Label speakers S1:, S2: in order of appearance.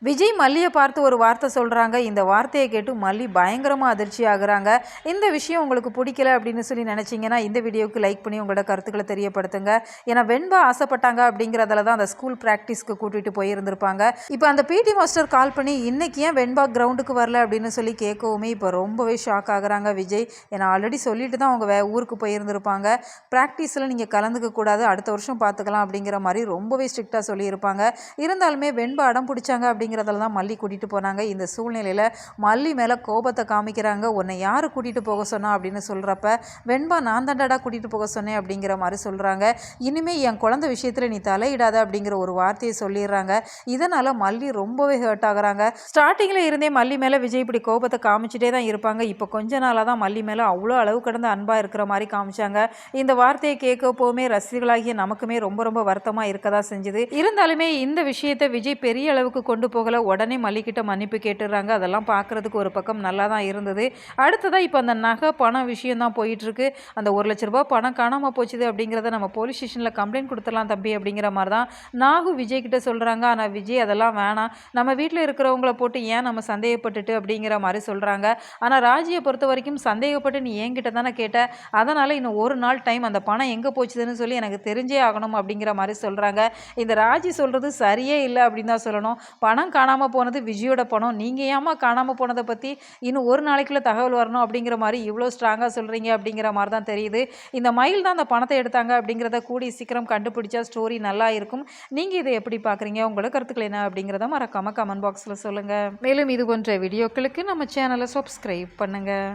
S1: விஜய் மல்லியை பார்த்து ஒரு வார்த்தை சொல்கிறாங்க. இந்த வார்த்தையை கேட்டு மல்லி பயங்கரமாக அதிர்ச்சி ஆகுறாங்க. இந்த விஷயம் உங்களுக்கு பிடிக்கல அப்படின்னு சொல்லி நினச்சிங்கன்னா இந்த வீடியோவுக்கு லைக் பண்ணி உங்களோட கருத்துக்களை தெரியப்படுத்துங்க. ஏன்னா வெண்பா ஆசைப்பட்டாங்க அப்படிங்கிறதுல தான் அந்த ஸ்கூல் ப்ராக்டிஸ்க்கு கூட்டிகிட்டு போயிருந்திருப்பாங்க. இப்போ அந்த பிடி மாஸ்டர் கால் பண்ணி இன்னைக்கு ஏன் வெண்பா கிரவுண்டுக்கு வரல அப்படின்னு சொல்லி கேட்கவுமே இப்போ ரொம்பவே ஷாக் ஆகுறாங்க விஜய். ஏன்னா ஆல்ரெடி சொல்லிட்டு தான் அவங்க ஊருக்கு போயிருந்திருப்பாங்க. ப்ராக்டிஸில் நீங்கள் கலந்துக்க கூடாது, அடுத்த வருஷம் பார்த்துக்கலாம் அப்படிங்கிற மாதிரி ரொம்பவே ஸ்ட்ரிக்டாக சொல்லியிருப்பாங்க. இருந்தாலுமே வெண்பா அடம் பிடிச்சாங்க அப்படிங்கிறதுல தான் மல்லி கூட்டிகிட்டு போனாங்க. இந்த சூழ்நிலையில் மல்லி மேலே கோபத்தை காமிக்கிறாங்க. உன்னை யார் கூட்டிகிட்டு போக சொன்னா அப்படின்னு சொல்கிறப்ப வெண்பா நான் தாண்டா கூட்டிகிட்டு போக சொன்னேன் அப்படிங்கிற மாதிரி சொல்கிறாங்க. இனிமேல் என் குழந்தை விஷயத்தில் நீ தலையிடாத அப்படிங்கிற ஒரு வார்த்தையை சொல்லிடுறாங்க. இதனால் மல்லி ரொம்பவே ஹர்ட் ஆகுறாங்க. ஸ்டார்டிங்கில் இருந்தே மல்லி மேலே விஜய் இப்படி கோபத்தை காமிச்சிட்டே தான் இருப்பாங்க. இப்போ கொஞ்ச நாளாக தான் மல்லி மேலே அவ்வளோ அளவு கடந்த அன்பாக இருக்கிற மாதிரி காமிச்சாங்க. இந்த வார்த்தையை கேட்கப்போவுமே ரசிகர்களாகிய நமக்குமே ரொம்ப ரொம்ப வருத்தமாக இருக்க தான் செஞ்சுது. இருந்தாலுமே இந்த விஷயத்தை விஜய் பெரிய அளவுக்கு கொண்டு போகலை. உடனே மல்லிக்கிட்ட மன்னிப்பு கேட்டுடுறாங்க. அதெல்லாம் பார்க்குறதுக்கு ஒரு பக்கம் நல்லா தான் இருந்தது. அடுத்ததாக இப்போ அந்த நகை பணம் விஷயம் தான் போயிட்டுருக்கு. அந்த 1,00,000 ரூபாய் பணம் காணாமல் போச்சுது அப்படிங்கிறத நம்ம போலீஸ் ஸ்டேஷனில் கம்ப்ளைண்ட் கொடுத்துடலாம் தம்பி அப்படிங்கிற மாதிரி தான் நாகு விஜய் கிட்ட சொல்கிறாங்க. ஆனால் விஜய் அதெல்லாம் வேணாம், நம்ம வீட்டில் இருக்கிறவங்கள போட்டு ஏன் நம்ம சந்தேகப்பட்டுட்டு அப்படிங்கிற மாதிரி சொல்கிறாங்க. ஆனால் ராஜியை பொறுத்த வரைக்கும் சந்தேகப்பட்டு நீ என்கிட்ட தானே கேட்ட, அதனால் இன்னும் ஒரு நாள் டைம், அந்த பணம் எங்கே போச்சுதுன்னு சொல்லி எனக்கு தெரிஞ்சே ஆகணும் அப்படிங்கிற மாதிரி சொல்கிறாங்க. இந்த ராஜி சொல்கிறது சரியே இல்லை அப்படின்னு தான் சொல்லணும். பணம் காணாமல் போனது விஜயோட பணம், நீங்கள் ஏமா காணாமல் போனதை பற்றி இன்னும் ஒரு நாளைக்குள்ள தகவல் வரணும் அப்படிங்கிற மாதிரி இவ்வளோ ஸ்ட்ராங்காக சொல்கிறீங்க அப்படிங்கிற மாதிரி தான் தெரியுது. இந்த மயில் தான் அந்த பணத்தை எடுத்தாங்க அப்படிங்கிறத கூடிய சீக்கிரம் கண்டுபிடிச்சா ஸ்டோரி நல்லா இருக்கும். நீங்கள் இதை எப்படி பார்க்குறீங்க? உங்களோட கருத்துக்கள் என்ன அப்படிங்கிறத மறக்காமல் கமெண்ட் பாக்ஸில் சொல்லுங்கள். மேலும் இது போன்ற வீடியோக்களுக்கு நம்ம சேனலை சப்ஸ்கிரைப் பண்ணுங்கள்.